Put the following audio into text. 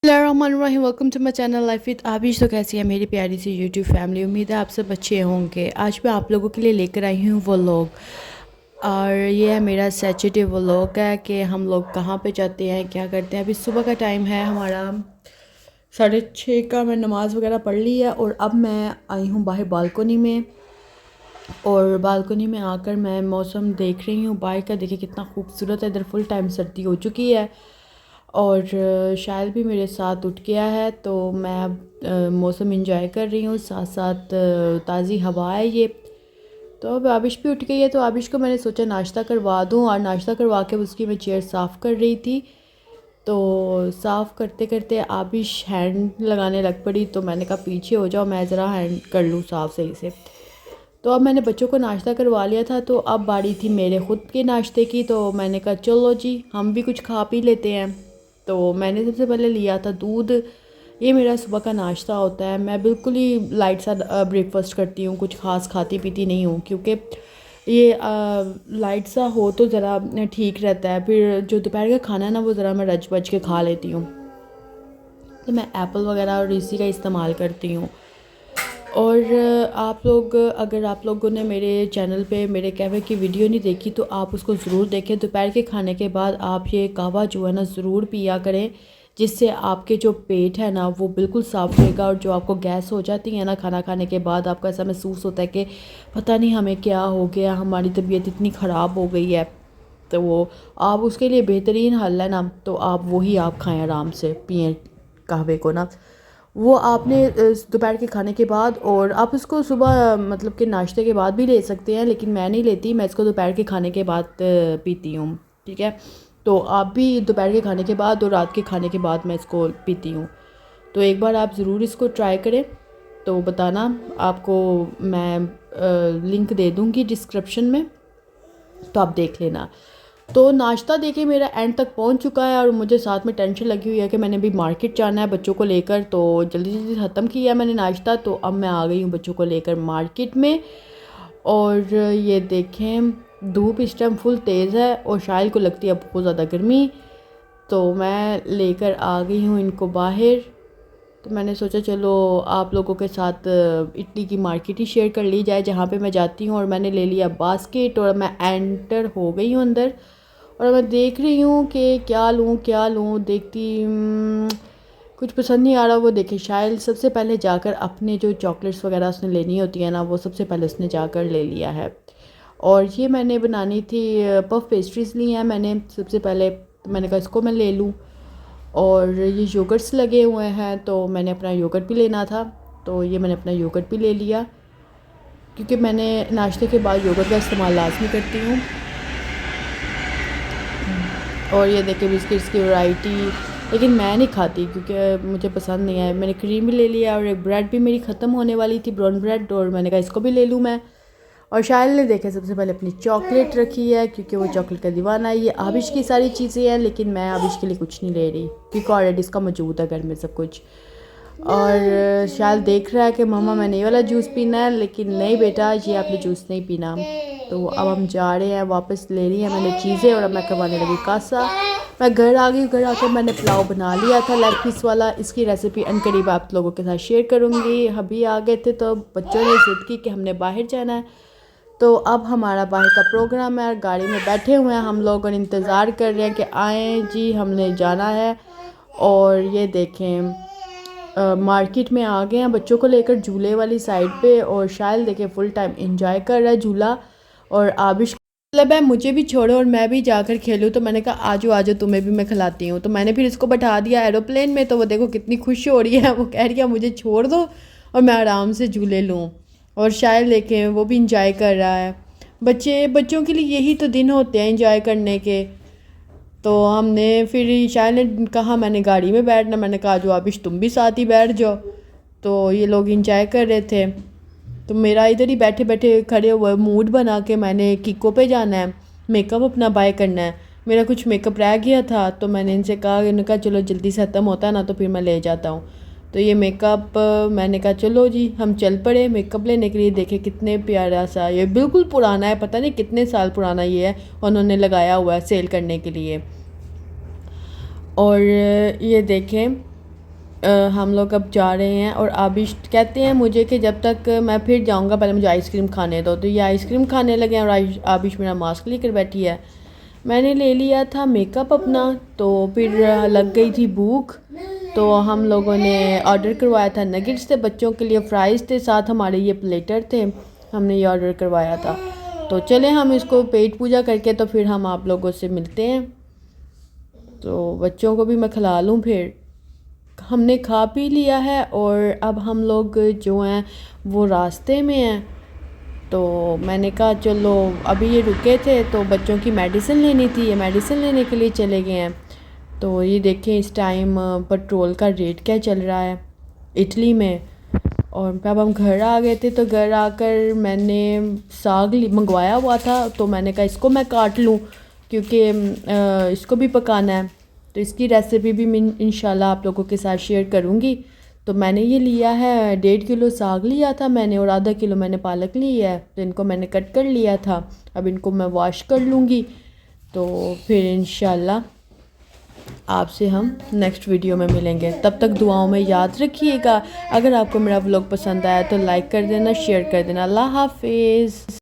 बिस्मिल्लाहिर्रहमानिर्रहीम। Welcome to my channel life with Abish. तो कैसी है मेरी प्यारी सी यूट्यूब फैमिली। उम्मीद है आप सब अच्छे होंगे। आज मैं आप लोगों के लिए लेकर आई हूँ व्लॉग, और ये है मेरा सैटरडे व्लॉग है कि हम लोग कहाँ पे जाते हैं, क्या करते हैं। अभी सुबह का टाइम है हमारा 6:30 का। मैं नमाज़ वगैरह पढ़ ली है और अब मैं आई हूँ बाहर बालकोनी में। और बालकोनी में आकर मैं मौसम देख रही हूँ बाहर का। देखिए कितना खूबसूरत है। इधर फुल टाइम सर्दी हो चुकी है और शायद भी मेरे साथ उठ गया है, तो मैं अब मौसम इंजॉय कर रही हूँ। साथ साथ ताज़ी हवा है ये। तो अब आबिश भी उठ गई है, तो आबिश को मैंने सोचा नाश्ता करवा दूँ, और नाश्ता करवा के उसकी मैं चेयर साफ़ कर रही थी। तो साफ़ करते करते आबिश हैंड लगाने लग पड़ी, तो मैंने कहा पीछे हो जाओ, मैं ज़रा हैंड कर लूँ साफ़ सही से। तो अब मैंने बच्चों को नाश्ता करवा लिया था, तो अब बारी थी मेरे ख़ुद के नाश्ते की। तो मैंने कहा चलो जी हम भी कुछ खा पी लेते हैं। तो मैंने सबसे पहले लिया था दूध। ये मेरा सुबह का नाश्ता होता है। मैं बिल्कुल ही लाइट सा ब्रेकफास्ट करती हूँ, कुछ ख़ास खाती पीती नहीं हूँ, क्योंकि ये लाइट सा हो तो ज़रा ठीक रहता है। फिर जो दोपहर का खाना है ना, वो ज़रा मैं रच बच के खा लेती हूँ। तो मैं एप्पल वगैरह और इसी का इस्तेमाल करती हूँ। और आप लोग, अगर आप लोगों ने मेरे चैनल पे मेरे कहवे की वीडियो नहीं देखी, तो आप उसको ज़रूर देखें। दोपहर के खाने के बाद आप ये कहवा जो है ना ज़रूर पिया करें, जिससे आपके जो पेट है ना वो बिल्कुल साफ़ रहेगा। और जो आपको गैस हो जाती है ना खाना खाने के बाद, आपको ऐसा महसूस होता है कि पता नहीं हमें क्या हो गया, हमारी तबीयत इतनी ख़राब हो गई है, तो वो आप उसके लिए बेहतरीन हल है ना, तो आप वही आप खाएँ, आराम से पिएँ कहवे को ना। वो आपने दोपहर के खाने के बाद, और आप इसको सुबह मतलब कि नाश्ते के बाद भी ले सकते हैं, लेकिन मैं नहीं लेती। मैं इसको दोपहर के खाने के बाद पीती हूँ, ठीक है। तो आप भी दोपहर के खाने के बाद और रात के खाने के बाद मैं इसको पीती हूँ। तो एक बार आप ज़रूर इसको ट्राई करें, तो बताना। आपको मैं लिंक दे दूँगी डिस्क्रिप्शन में, तो आप देख लेना। तो नाश्ता देखिए मेरा एंड तक पहुंच चुका है, और मुझे साथ में टेंशन लगी हुई है कि मैंने भी मार्केट जाना है बच्चों को लेकर। तो जल्दी जल्दी ख़त्म किया मैंने नाश्ता। तो अब मैं आ गई हूँ बच्चों को लेकर मार्केट में। और ये देखें धूप इस टाइम फुल तेज़ है, और शायद को लगती है बहुत ज़्यादा गर्मी। तो मैं लेकर आ गई हूँ इनको बाहर। तो मैंने सोचा चलो आप लोगों के साथ इटली की मार्केट ही शेयर कर ली जाए जहाँ पे मैं जाती हूँ। और मैंने ले लिया बास्केट, और मैं एंटर हो गई हूँ अंदर। और मैं देख रही हूँ कि क्या लूँ क्या लूँ, देखती कुछ पसंद नहीं आ रहा। वो देखिए शायद सबसे पहले जाकर अपने जो चॉकलेट्स वगैरह उसने लेनी होती है ना, वो सबसे पहले उसने जाकर ले लिया है। और ये मैंने बनानी थी, पफ पेस्ट्रीज़ ली हैं मैंने सबसे पहले। तो मैंने कहा इसको मैं ले लूँ। और ये योगर्ट्स लगे हुए हैं, तो मैंने अपना योगर्ट भी लेना था। तो ये मैंने अपना योगर्ट भी ले लिया, क्योंकि मैंने नाश्ते के बाद योगर्ट का इस्तेमाल लाजमी करती हूँ। और ये देखिए बिस्किट्स की वैरायटी, लेकिन मैं नहीं खाती क्योंकि मुझे पसंद नहीं है। मैंने क्रीम भी ले लिया, और एक ब्रेड भी मेरी ख़त्म होने वाली थी, ब्राउन ब्रेड, और मैंने कहा इसको भी ले लूँ मैं। और शायद ने देखे सबसे पहले अपनी चॉकलेट रखी है, क्योंकि वो चॉकलेट का दीवाना है। ये आबिश की सारी चीज़ें हैं, लेकिन मैं आबिश के लिए कुछ नहीं ले रही, क्योंकि ऑलरेडी इसका मौजूद है घर में सब कुछ। और शायद देख रहा है कि मम्मा मैंने ये वाला जूस पीना है, लेकिन नहीं बेटा ये आपने जूस नहीं पीना। तो अब हम जा रहे हैं, वापस ले ली है मैंने चीज़ें, और अब मैं करवाने लगी कासा। मैं घर आ गई। घर आकर मैंने पुलाव बना लिया था लेग पीस वाला। इसकी रेसिपी अनकरीब आप लोगों के साथ शेयर करूँगी। अभी आ गए थे तो बच्चों ने ज़िद की कि हमने बाहर जाना है। तो अब हमारा बाहर का प्रोग्राम है, गाड़ी में बैठे हुए हैं हम लोग और इंतज़ार कर रहे हैं कि आएँ जी हमने जाना है। और ये देखें मार्केट में आ गए हैं बच्चों को लेकर झूले वाली साइड पे, और शायद देखें फुल टाइम इंजॉय कर रहा है झूला। और आबिश मतलब है मुझे भी छोड़ो और मैं भी जाकर खेलूँ। तो मैंने कहा आजो आजो तुम्हें भी मैं खिलाती हूँ। तो मैंने फिर इसको बैठा दिया एरोप्लेन में। तो वो देखो कितनी खुश हो रही है, वो कह रही है मुझे छोड़ दो और मैं आराम से झूले लूँ। और शायद देखें वो भी इंजॉय कर रहा है। बच्चों के लिए यही तो दिन होते हैं इंजॉय करने के। तो हमने फिर शायद ने कहा मैंने गाड़ी में बैठना, मैंने कहा जो आबिश तुम भी साथ ही बैठ जाओ। तो ये लोग इंजॉय कर रहे थे। तो मेरा इधर ही बैठे बैठे खड़े हुए मूड बना के मैंने किको पे जाना है, मेकअप अपना बाय करना है। मेरा कुछ मेकअप रह गया था, तो मैंने इनसे कहा, इन्होंने कहा चलो जल्दी से ख़त्म होता है ना तो फिर मैं ले जाता हूँ। तो ये मेकअप मैंने कहा चलो जी हम चल पड़े मेकअप लेने के लिए। देखे कितने प्यारा सा, ये बिल्कुल पुराना है, पता नहीं कितने साल पुराना ये है, उन्होंने लगाया हुआ है सेल करने के लिए। और ये देखें हम लोग अब जा रहे हैं और आबिश कहते हैं मुझे कि जब तक मैं फिर जाऊंगा पहले मुझे आइसक्रीम खाने दो। तो ये आइसक्रीम खाने लगे हैं और आबिश मेरा मास्क लेकर बैठी है। मैंने ले लिया था मेकअप अपना, तो फिर लग गई थी भूख, तो हम लोगों ने ऑर्डर करवाया था नगेट्स थे बच्चों के लिए, फ्राइज़ थे, साथ हमारे ये प्लेटर थे, हमने ये ऑर्डर करवाया था। तो चले हम इसको पेट पूजा करके तो फिर हम आप लोगों से मिलते हैं। तो बच्चों को भी मैं खिला लूँ। फिर हमने खा पी लिया है और अब हम लोग जो हैं वो रास्ते में हैं। तो मैंने कहा चलो, अभी ये रुके थे तो बच्चों की मेडिसिन लेनी थी, ये मेडिसिन लेने के लिए चले गए हैं। तो ये देखें इस टाइम पेट्रोल का रेट क्या चल रहा है इटली में। और जब हम घर आ गए थे तो घर आकर मैंने साग मंगवाया हुआ था, तो मैंने कहा इसको मैं काट लूँ क्योंकि इसको भी पकाना है। तो इसकी रेसिपी भी मैं इंशाल्लाह आप लोगों के साथ शेयर करूँगी। तो मैंने ये लिया है 1.5 किलो साग लिया था मैंने और आधा किलो मैंने पालक ली है। तो इनको मैंने कट कर लिया था, अब इनको मैं वॉश कर लूँगी। तो फिर इंशाल्लाह आपसे हम नेक्स्ट वीडियो में मिलेंगे। तब तक दुआओं में याद रखिएगा। अगर आपको मेरा व्लॉग पसंद आया तो लाइक कर देना, शेयर कर देना। अल्लाह हाफिज़।